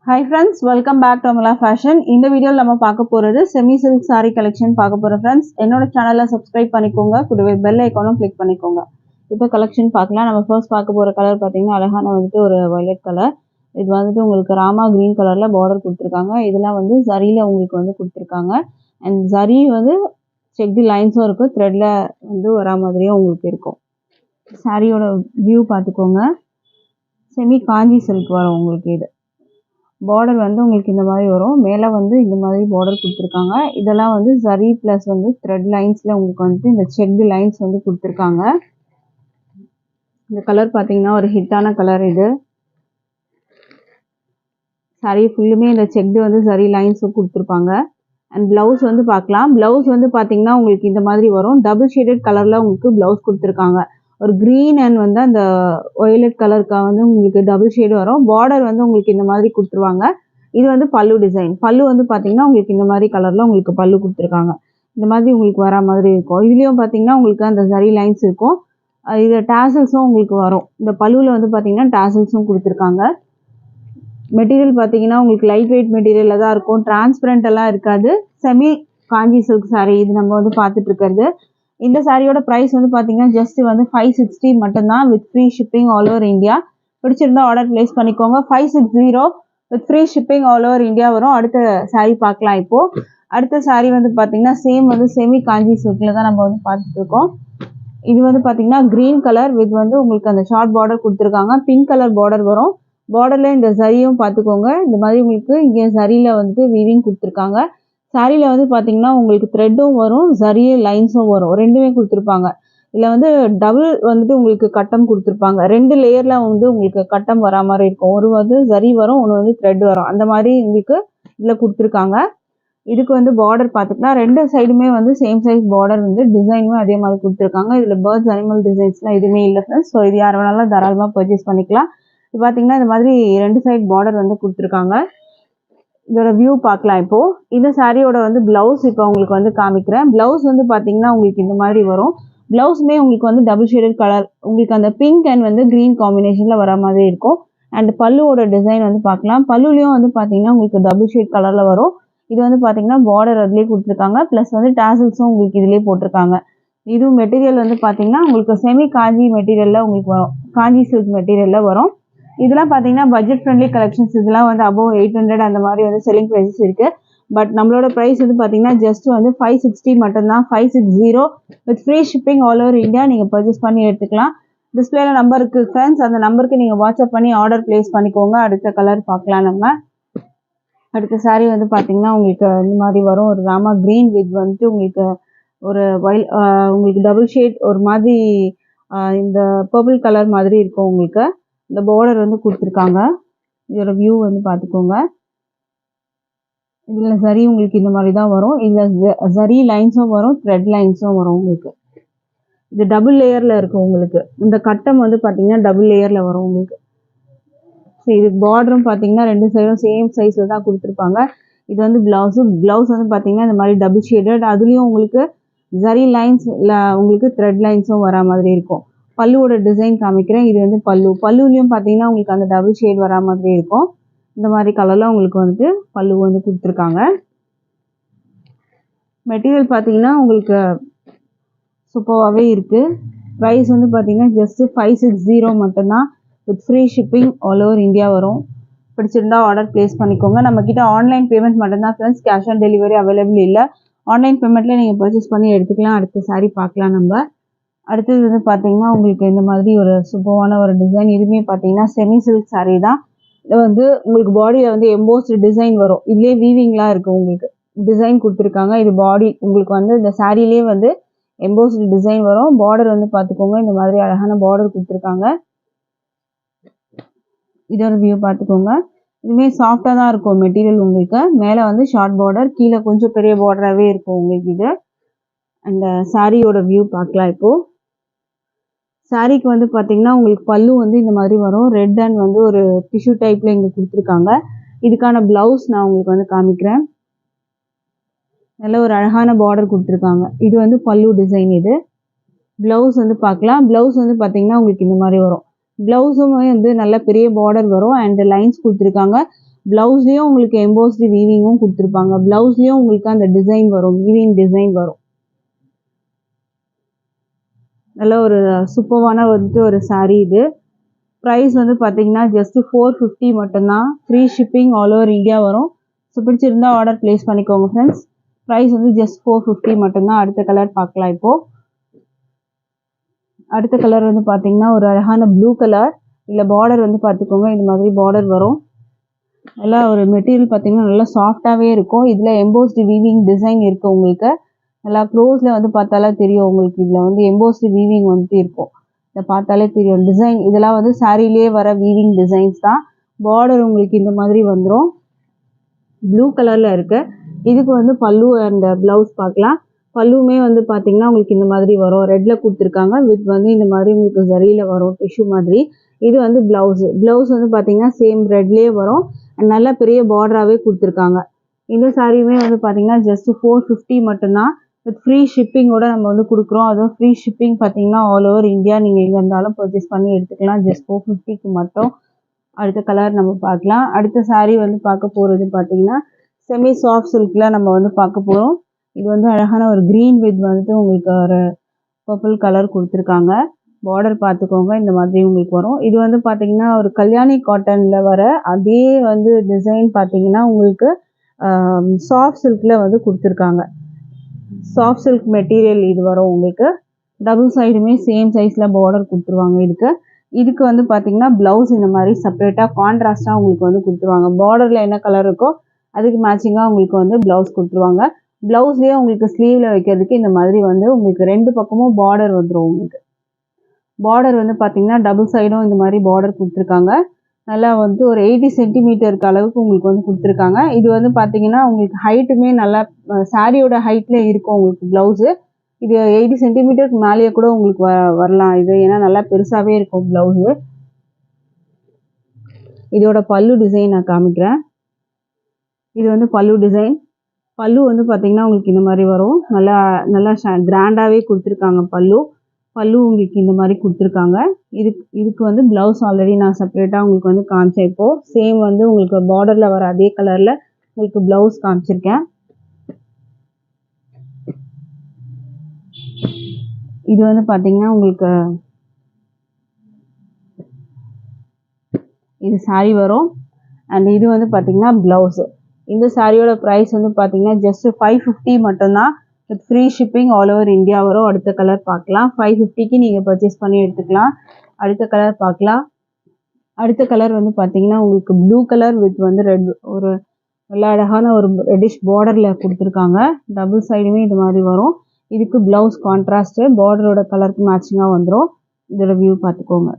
Hi friends, welcome back to Amala Fashion. இந்த வீடியோல நம்ம பார்க்க போறது செமி சில்க் saree கலெக்ஷன் பார்க்க போறோம் friends. என்னோட சேனலை சப்ஸ்கிரைப் பண்ணிக்கோங்க, கூடவே பெல் ஐகானும் கிளிக் பண்ணிக்கோங்க. இப்போ கலெக்ஷன் பார்க்கலாம். நம்ம ஃபர்ஸ்ட் பார்க்க போற கலர் பாத்தீங்கன்னா அழகான வந்துட்டு ஒரு வயலட் கலர். இது வந்துட்டு உங்களுக்கு ராமா கிரீன் கலர்ல பார்டர் கொடுத்திருக்காங்க. இதெல்லாம் வந்து ஜரியில உங்களுக்கு வந்து கொடுத்திருக்காங்க. அண்ட் ஜரி வந்து செக்டு லைன்ஸும் இருக்கு, த்ரெட்ல வந்து வரா மாதிரியும் உங்களுக்கு இருக்கும். சாரியோட வியூ பார்த்துக்கோங்க. செமி காஞ்சி சில்க் வரும் உங்களுக்கு. இது பார்டர் வந்து உங்களுக்கு இந்த மாதிரி வரும். மேலே வந்து இந்த மாதிரி பார்டர் கொடுத்துருக்காங்க. இதெல்லாம் வந்து ஜரி ப்ளஸ் வந்து த்ரெட் லைன்ஸில் உங்களுக்கு வந்துட்டு இந்த செக்டு லைன்ஸ் வந்து கொடுத்துருக்காங்க. இந்த கலர் பார்த்தீங்கன்னா ஒரு ஹிட்டான கலர். இது சாரி ஃபுல்லுமே இந்த செக்டு வந்து ஜரி லைன்ஸ் கொடுத்துருப்பாங்க. அண்ட் ப்ளவுஸ் வந்து பார்க்கலாம். ப்ளவுஸ் வந்து பார்த்தீங்கன்னா உங்களுக்கு இந்த மாதிரி வரும். டபுள் ஷேடட் கலரில் உங்களுக்கு ப்ளவுஸ் கொடுத்துருக்காங்க. ஒரு க்ரீன் அண்ட் வந்து அந்த ஒயலட் கலருக்காக வந்து உங்களுக்கு டபுள் ஷேடு வரும். பார்டர் வந்து உங்களுக்கு இந்த மாதிரி கொடுத்துருவாங்க. இது வந்து பல்லு டிசைன். பல்லு வந்து பார்த்தீங்கன்னா உங்களுக்கு இந்த மாதிரி கலரில் உங்களுக்கு பல்லு கொடுத்துருக்காங்க. இந்த மாதிரி உங்களுக்கு வரா மாதிரி இருக்கும். இதுலேயும் பார்த்தீங்கன்னா உங்களுக்கு அந்த ஜரி லைன்ஸ் இருக்கும். இது டாசல்ஸும் உங்களுக்கு வரும். இந்த பல்லுவில் வந்து பார்த்தீங்கன்னா டாசல்ஸும் கொடுத்துருக்காங்க. மெட்டீரியல் பார்த்தீங்கன்னா உங்களுக்கு லைட் வெயிட் மெட்டீரியலில் தான் இருக்கும். டிரான்ஸ்பரண்ட் எல்லாம் இருக்காது. செமி காஞ்சி சில்க் சாரீ இது நம்ம வந்து பார்த்துட்டு இருக்கிறது. இந்த சாரியோட ப்ரைஸ் வந்து பார்த்தீங்கன்னா ஜஸ்ட் வந்து 560 மட்டும்தான், with free shipping all over India. பிடிச்சிருந்தா ஆர்டர் பிளேஸ் பண்ணிக்கோங்க. 560 with free shipping all over India வரும். அடுத்த சாரீ பார்க்கலாம். இப்போது அடுத்த சாரீ வந்து பார்த்தீங்கன்னா சேம் வந்து செமி காஞ்சி சில்கில் தான் நம்ம வந்து பார்த்துட்டு இருக்கோம். இது வந்து பார்த்தீங்கன்னா க்ரீன் கலர் வித் வந்து உங்களுக்கு அந்த ஷார்ட் பார்டர் கொடுத்துருக்காங்க. பிங்க் கலர் பார்டர் வரும். பார்டரில் இந்த ஜரியும் பார்த்துக்கோங்க. இந்த மாதிரி உங்களுக்கு இங்கே ஜரியில் வந்து வீவிங் கொடுத்துருக்காங்க. சாரியில் வந்து பார்த்தீங்கன்னா உங்களுக்கு த்ரெட்டும் வரும், ஜரி லைன்ஸும் வரும், ரெண்டுமே கொடுத்துருப்பாங்க. இதில் வந்து டபுள் வந்துட்டு உங்களுக்கு கட்டம் கொடுத்துருப்பாங்க. 2 லேயரில் வந்து உங்களுக்கு கட்டம் வரா மாதிரி இருக்கும். ஒரு வந்து ஜரி வரும், ஒன்று வந்து த்ரெட் வரும். அந்த மாதிரி உங்களுக்கு இதில் கொடுத்துருக்காங்க. இதுக்கு வந்து பார்டர் பார்த்துக்கலாம். 2 சைடுமே வந்து சேம் சைஸ் பார்டர் வந்து டிசைனுமே அதே மாதிரி கொடுத்துருக்காங்க. இதில் பேர்ட்ஸ் அனிமல் டிசைன்ஸ்லாம் எதுவுமே இல்லை ஃப்ரெண்ட்ஸ். ஸோ இது யார் வேணாலும் தாராளமாக பர்ச்சேஸ் பண்ணிக்கலாம். இது பார்த்தீங்கன்னா இந்த மாதிரி 2 சைட் பார்டர் வந்து கொடுத்துருக்காங்க. இதோட வியூ பார்க்கலாம். இப்போ இந்த சாரியோட வந்து பிளவுஸ் இப்போ உங்களுக்கு வந்து காமிக்கிறேன். பிளவுஸ் வந்து பார்த்தீங்கன்னா உங்களுக்கு இந்த மாதிரி வரும். பிளவுஸுமே உங்களுக்கு வந்து டபுள் ஷேடட் கலர், உங்களுக்கு அந்த பிங்க் அண்ட் வந்து க்ரீன் காம்பினேஷனில் வர மாதிரி இருக்கும். அண்ட் பல்லுவோட டிசைன் வந்து பார்க்கலாம். பல்லுலையும் வந்து பார்த்தீங்கன்னா உங்களுக்கு டபுள் ஷேட் கலரில் வரும். இது வந்து பார்த்தீங்கன்னா பார்டர் அதுலேயே கொடுத்துருக்காங்க. ப்ளஸ் வந்து டாசல்ஸும் உங்களுக்கு இதுலேயே போட்டிருக்காங்க. இதுவும் மெட்டீரியல் வந்து பார்த்தீங்கன்னா உங்களுக்கு செமி காஞ்சி மெட்டீரியலில் உங்களுக்கு வரும். காஞ்சி சில்க் மெட்டீரியலில் வரும். இதெல்லாம் பார்த்தீங்கன்னா பட்ஜெட் ஃப்ரெண்ட்லி கலெக்ஷன்ஸ். இதெல்லாம் வந்து அபோவ் 800 அந்த மாதிரி வந்து செல்லிங் ப்ரைஸஸ் இருக்குது. பட் நம்மளோட ப்ரைஸ் வந்து பார்த்தீங்கன்னா ஜஸ்ட் வந்து 560 மட்டும்தான். 560 with free shipping all over India. நீங்கள் பர்ச்சேஸ் பண்ணி எடுத்துக்கலாம். டிஸ்பிளேல நம்பர் இருக்குது ஃப்ரெண்ட்ஸ். அந்த நம்பருக்கு நீங்கள் வாட்ஸ்அப் பண்ணி ஆர்டர் பிளேஸ் பண்ணிக்கோங்க. அடுத்த கலர் பார்க்கலாம். நம்ம அடுத்த சாரீ வந்து பார்த்தீங்கன்னா உங்களுக்கு இந்த மாதிரி வரும். ஒரு ராமா க்ரீன் வித் வந்துட்டு உங்களுக்கு ஒரு உங்களுக்கு டபுள் ஷேட் ஒரு மாதிரி இந்த பர்பிள் கலர் மாதிரி இருக்கும். உங்களுக்கு இந்த பார்டர் வந்து கொடுத்துருக்காங்க. இதோட வியூ வந்து பார்த்துக்கோங்க. இதில் ஜரி உங்களுக்கு இந்த மாதிரி தான் வரும். இதில் ஜரி லைன்ஸும் வரும், த்ரெட் லைன்ஸும் வரும் உங்களுக்கு. இது டபுள் லேயரில் இருக்கும் உங்களுக்கு. இந்த கட்டம் வந்து பார்த்தீங்கன்னா டபுள் லேயரில் வரும் உங்களுக்கு. ஸோ இதுக்கு பார்டரும் பார்த்தீங்கன்னா 2 சைடும் சேம் சைஸில் தான் கொடுத்துருப்பாங்க. இது வந்து ப்ளவுஸ் வந்து பார்த்தீங்கன்னா இந்த மாதிரி டபுள் ஷேடட், அதுலேயும் உங்களுக்கு ஜரி லைன்ஸ் இல்லை உங்களுக்கு த்ரெட் லைன்ஸும் வரா மாதிரி இருக்கும். பல்லுவோட டிசைன் காமிக்கிறேன். இது வந்து பல்லுலையும் பார்த்தீங்கன்னா உங்களுக்கு அந்த டபுள் ஷேட் வரா மாதிரி இருக்கும். இந்த மாதிரி கலரில் உங்களுக்கு வந்துட்டு பல்லு வந்து கொடுத்துருக்காங்க. மெட்டீரியல் பார்த்தீங்கன்னா உங்களுக்கு சூப்பராகவே இருக்குது. ப்ரைஸ் வந்து பார்த்தீங்கன்னா ஜஸ்ட்டு 560 மட்டும்தான், with free shipping all over India வரும். பிடிச்சிருந்தா ஆர்டர் பிளேஸ் பண்ணிக்கோங்க. நம்மக்கிட்ட ஆன்லைன் பேமெண்ட் மட்டும்தான் friends. Cash on delivery available இல்லை. ஆன்லைன் பேமெண்ட்டில் நீங்கள் பர்ச்சேஸ் பண்ணி எடுத்துக்கலாம். அடுத்த சாரீ பார்க்கலாம். நம்ம அடுத்தது வந்து பார்த்தீங்கன்னா உங்களுக்கு இந்த மாதிரி ஒரு சூப்பரான ஒரு டிசைன். இதுவுமே பார்த்தீங்கன்னா செமி சில்க் சாரீ தான். இது வந்து உங்களுக்கு பாடியில் வந்து எம்போஸ்டு டிசைன் வரும். இதுலேயே வீவிங்லாம் இருக்குது. உங்களுக்கு டிசைன் கொடுத்துருக்காங்க. இது பாடி உங்களுக்கு வந்து இந்த சாரீலேயே வந்து எம்போஸ்டு டிசைன் வரும். பார்டர் வந்து பார்த்துக்கோங்க. இந்த மாதிரி அழகான பார்டர் கொடுத்துருக்காங்க. இதோட வியூ பார்த்துக்கோங்க. இதுவுமே சாஃப்டாக தான் இருக்கும் மெட்டீரியல் உங்களுக்கு. மேலே வந்து ஷார்ட் பார்டர், கீழே கொஞ்சம் பெரிய பார்டராகவே இருக்கும் உங்களுக்கு இது. அந்த சாரியோட வியூ பார்க்கலாம். இப்போது சாரீக்கு வந்து பார்த்தீங்கன்னா உங்களுக்கு பல்லு வந்து இந்த மாதிரி வரும். ரெட் அண்ட் வந்து ஒரு டிஷ்யூ டைப்பில் இங்கே கொடுத்துருக்காங்க. இதுக்கான ப்ளவுஸ் நான் உங்களுக்கு வந்து காமிக்கிறேன். நல்ல ஒரு அழகான பார்டர் கொடுத்துருக்காங்க. இது வந்து பல்லு டிசைன். இது ப்ளவுஸ் வந்து பார்க்கலாம். ப்ளவுஸ் வந்து பார்த்தீங்கன்னா உங்களுக்கு இந்த மாதிரி வரும். ப்ளவுஸுமே வந்து நல்ல பெரிய பார்டர் வரும் அண்ட் லைன்ஸ் கொடுத்துருக்காங்க. பிளவுஸ்லயும் உங்களுக்கு எம்போஸ்டு வீவிங்கும் கொடுத்துருப்பாங்க. பிளவுஸ்லயும் உங்களுக்கு அந்த டிசைன் வரும், வீவிங் டிசைன் வரும். நல்ல ஒரு சூப்பரான வந்துட்டு ஒரு saree இது. ப்ரைஸ் வந்து பார்த்தீங்கன்னா ஜஸ்ட் 450 மட்டும்தான். Free shipping all over India வரும். ஸோ பிடிச்சிருந்தா ஆர்டர் ப்ளேஸ் பண்ணிக்கோங்க ஃப்ரெண்ட்ஸ். ப்ரைஸ் வந்து ஜஸ்ட் 450 மட்டும்தான். அடுத்த கலர் பார்க்கலாம் இப்போ. அடுத்த கலர் வந்து பார்த்தீங்கன்னா ஒரு அழகான ப்ளூ கலர். இல்லை பார்டர் வந்து பார்த்துக்கோங்க, இந்த மாதிரி பார்டர் வரும். நல்லா ஒரு மெட்டீரியல் பார்த்தீங்கன்னா நல்லா சாஃப்டாகவே இருக்கும். இதில் எம்போஸ்டு வீவிங் டிசைன் இருக்குது உங்களுக்கு. நல்லா க்ளோஸில் வந்து பார்த்தாலே தெரியும் உங்களுக்கு. இதில் வந்து எம்போஸ்டு வீவிங் வந்துட்டு இருக்கும். இதை பார்த்தாலே தெரியும் டிசைன். இதெல்லாம் வந்து சாரிலேயே வர வீவிங் டிசைன்ஸ் தான். பார்டர் உங்களுக்கு இந்த மாதிரி வந்துடும். ப்ளூ கலரில் இருக்குது. இதுக்கு வந்து பல்லு அண்ட் ப்ளவுஸ் பார்க்கலாம். பல்லுமே வந்து பார்த்தீங்கன்னா உங்களுக்கு இந்த மாதிரி வரும். ரெட்டில் கொடுத்துருக்காங்க. வித் வந்து இந்த மாதிரி உங்களுக்கு ஜரியில் வரும், டிஷ்யூ மாதிரி. இது வந்து ப்ளவுஸு. ப்ளவுஸ் வந்து பார்த்தீங்கன்னா சேம் ரெட்லேயே வரும். நல்லா பெரிய பார்டராகவே கொடுத்துருக்காங்க. இந்த சாரியுமே வந்து பார்த்தீங்கன்னா ஜஸ்ட் 450 மட்டும்தான். வித் ஃப்ரீ ஷிப்பிங்கோட நம்ம வந்து கொடுக்குறோம். அதுவும் ஃப்ரீ ஷிப்பிங் பார்த்தீங்கன்னா ஆல் ஓவர் இந்தியா நீங்கள் எங்கே இருந்தாலும் பர்ச்சேஸ் பண்ணி எடுத்துக்கலாம். ஜஸ்ட் 450க்கு மட்டும். அடுத்த கலர் நம்ம பார்க்கலாம். அடுத்த சாரீ வந்து பார்க்க போகிறது பார்த்தீங்கன்னா செமி சாஃப்ட் சில்கில் நம்ம வந்து பார்க்க போகிறோம். இது வந்து அழகான ஒரு க்ரீன் வித் வந்துட்டு உங்களுக்கு ஒரு பர்பிள் கலர் கொடுத்துருக்காங்க. பார்டர் பார்த்துக்கோங்க, இந்த மாதிரி உங்களுக்கு வரும். இது வந்து பார்த்தீங்கன்னா ஒரு கல்யாணி காட்டனில் வர அதே வந்து டிசைன் பார்த்தீங்கன்னா உங்களுக்கு சாஃப்ட் சில்கில் வந்து கொடுத்துருக்காங்க. சாஃப்ட் சில்க் மெட்டீரியல் இது வரும் உங்களுக்கு. டபுள் சைடுமே சேம் சைஸில் பார்டர் கொடுத்துருவாங்க இதுக்கு வந்து பார்த்தீங்கன்னா ப்ளவுஸ் இந்த மாதிரி செப்பரேட்டாக கான்ட்ராஸ்டாக உங்களுக்கு வந்து கொடுத்துருவாங்க. பார்டரில் என்ன கலர் இருக்கோ அதுக்கு மேட்சிங்காக உங்களுக்கு வந்து ப்ளவுஸ் கொடுத்துருவாங்க. ப்ளவுஸ்லேயே உங்களுக்கு ஸ்லீவில் வைக்கிறதுக்கு இந்த மாதிரி வந்து உங்களுக்கு 2 பக்கமும் பார்டர் வந்துடும் உங்களுக்கு. பார்டர் வந்து பார்த்தீங்கன்னா டபுள் சைடும் இந்த மாதிரி பார்டர் கொடுத்துருக்காங்க. நல்லா வந்து ஒரு 80 சென்டிமீட்டருக்கு அளவுக்கு உங்களுக்கு வந்து கொடுத்துருக்காங்க. இது வந்து பார்த்தீங்கன்னா உங்களுக்கு ஹைட்டுமே நல்லா சாரியோட ஹைட்டில் இருக்கும் உங்களுக்கு ப்ளவுஸு. இது 80 சென்டிமீட்டருக்கு மேலேயே கூட உங்களுக்கு வரலாம் இது. ஏன்னா நல்லா பெருசாகவே இருக்கும் ப்ளவுஸு. இதோட பல்லு டிசைன் நான் காமிக்கிறேன். இது வந்து பல்லு டிசைன். பல்லு வந்து பார்த்தீங்கன்னா உங்களுக்கு இந்த மாதிரி வரும். நல்லா நல்லா கிராண்டாகவே கொடுத்துருக்காங்க பல்லு. பல்லு உங்களுக்கு இந்த மாதிரி கொடுத்துருக்காங்க. இதுக்கு வந்து ப்ளவுஸ் ஆல்ரெடி நான் செப்பரேட்டாக உங்களுக்கு வந்து காமிச்சேன். இப்போது சேம் வந்து உங்களுக்கு பார்டரில் வர அதே கலரில் உங்களுக்கு ப்ளவுஸ் காமிச்சிருக்கேன். இது வந்து பார்த்தீங்கன்னா உங்களுக்கு இது சாரீ வரும். அண்ட் இது வந்து பார்த்தீங்கன்னா ப்ளவுஸு. இந்த சாரியோட ப்ரைஸ் வந்து பார்த்தீங்கன்னா ஜஸ்ட் 550 மட்டும்தான். With free shipping all over India வரும். அடுத்த கலர் பார்க்கலாம். 550க்கு நீங்கள் பர்ச்சேஸ் பண்ணி எடுத்துக்கலாம். அடுத்த கலர் பார்க்கலாம். அடுத்த கலர் வந்து பார்த்தீங்கன்னா உங்களுக்கு ப்ளூ கலர் வித் வந்து ரெட், ஒரு நல்ல அழகான ஒரு ரெட்டிஷ் பார்டரில் கொடுத்துருக்காங்க. டபுள் சைடுமே இது மாதிரி வரும். இதுக்கு ப்ளவுஸ் கான்ட்ராஸ்ட்டு பார்டரோட கலருக்கு மேட்சிங்காக வந்துடும். இதோட வியூ பார்த்துக்கோங்க.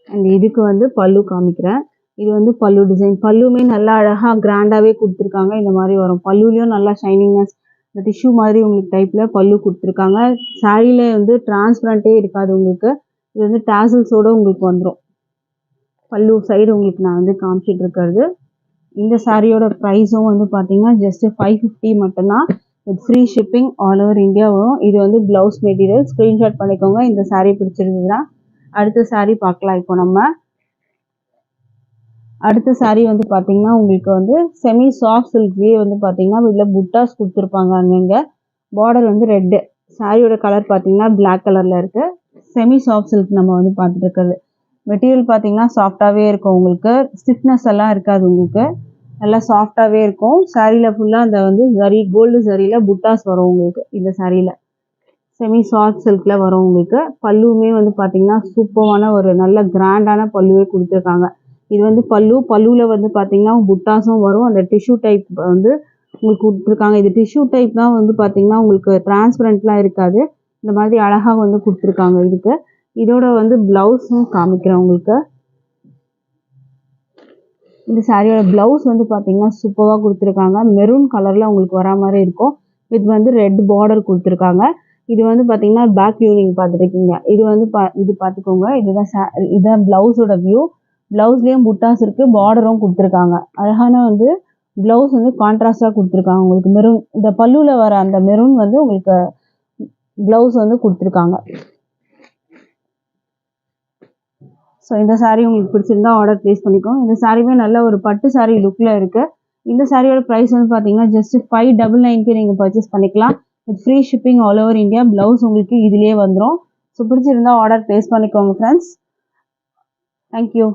அண்ட் இதுக்கு வந்து பல்லு காமிக்கிறேன். இது வந்து பல்லு டிசைன். பல்லுமே நல்லா அழகாக கிராண்டாகவே கொடுத்துருக்காங்க. இந்த மாதிரி வரும். பல்லுலேயும் நல்லா ஷைனிங்னஸ், இந்த டிஷ்யூ மாதிரி உங்களுக்கு டைப்பில் பல்லு கொடுத்துருக்காங்க. சாரியில் வந்து டிரான்ஸ்பரண்ட்டே இருக்காது உங்களுக்கு. இது வந்து டேசல்ஸோடு உங்களுக்கு வந்துடும். பல்லு சைடு உங்களுக்கு நான் வந்து காமிச்சிட்டு இருக்கிறது. இந்த சாரியோட ப்ரைஸும் வந்து பார்த்தீங்கன்னா ஜஸ்ட் 550 மட்டும்தான். With free shipping all over India வரும். இது வந்து ப்ளவுஸ் மெட்டீரியல். ஸ்க்ரீன்ஷாட் பண்ணிக்கோங்க இந்த சாரீ பிடிச்சிருந்ததுன்னா. அடுத்த சாரீ பார்க்கலாம். இப்போ நம்ம அடுத்த சாரீ வந்து பார்த்தீங்கன்னா உங்களுக்கு வந்து செமி சாஃப்ட் சில்க்லேயே வந்து பார்த்தீங்கன்னா இதில் புட்டாஸ் கொடுத்துருப்பாங்க. அங்கங்கே பார்டர் வந்து ரெட்டு. சாரியோட கலர் பார்த்தீங்கன்னா பிளாக் கலரில் இருக்குது. செமி சாஃப்ட் சில்க் நம்ம வந்து பார்த்துட்டு இருக்கிறது. மெட்டீரியல் பார்த்தீங்கன்னா சாஃப்டாகவே இருக்கும் உங்களுக்கு. ஸ்டிஃப்னஸ் எல்லாம் இருக்காது உங்களுக்கு. நல்லா சாஃப்டாகவே இருக்கும். சாரியில் ஃபுல்லாக அந்த வந்து ஜரி, கோல்டு ஜரியில் புட்டாஸ் வரும் உங்களுக்கு. இந்த சாரியில் செமி சாஃப்ட் சில்கில் வரும் உங்களுக்கு. பல்லுமே வந்து பார்த்தீங்கன்னா சூப்பரான ஒரு நல்ல கிராண்டான பல்லுவே கொடுத்துருக்காங்க. இது வந்து பல்லுவில் வந்து பார்த்தீங்கன்னா புட்டாஸும் வரும். அந்த டிஷ்யூ டைப் வந்து உங்களுக்கு கொடுத்துருக்காங்க. இது டிஷ்யூ டைப் தான் வந்து பார்த்தீங்கன்னா உங்களுக்கு டிரான்ஸ்பரண்ட்லாம் இருக்காது. இந்த மாதிரி அழகாக வந்து கொடுத்துருக்காங்க இதுக்கு. இதோட வந்து ப்ளவுஸும் காமிக்கிறேன் உங்களுக்கு. இந்த சாரியோட ப்ளவுஸ் வந்து பார்த்தீங்கன்னா சூப்பராக கொடுத்துருக்காங்க. மெரூன் கலரில் உங்களுக்கு வரா மாதிரி இருக்கும். இது வந்து ரெட் பார்டர் கொடுத்துருக்காங்க. இது வந்து பார்த்தீங்கன்னா பேக் வியூ நீங்கள் பார்த்துருக்கீங்க. இது வந்து இது பார்த்துக்கோங்க. இதுதான் ப்ளவுஸோட வியூ. ப்ளவுஸ்லேயும் புட்டாஸ் இருக்குது, பார்டரும் கொடுத்துருக்காங்க. அழகான வந்து ப்ளவுஸ் வந்து கான்ட்ராஸ்டாக கொடுத்துருக்காங்க உங்களுக்கு. மெரூன், இந்த பல்லுவில் வர அந்த மெரூன் வந்து உங்களுக்கு ப்ளவுஸ் வந்து கொடுத்துருக்காங்க. ஸோ இந்த saree உங்களுக்கு பிடிச்சிருந்தா ஆர்டர் ப்ளேஸ் பண்ணிக்கோங்க. இந்த சாரியுமே நல்ல ஒரு பட்டு saree லுக்கில் இருக்குது. இந்த சாரியோட ப்ரைஸ் வந்து பார்த்தீங்கன்னா ஜஸ்ட் 599க்கு நீங்கள் பர்ச்சேஸ் பண்ணிக்கலாம். With free shipping all over India. Blouse உங்களுக்கு இதுலேயே வந்துடும். ஸோ பிடிச்சிருந்தா ஆர்டர் ப்ளேஸ் பண்ணிக்கோங்க ஃப்ரெண்ட்ஸ். தேங்க்யூ.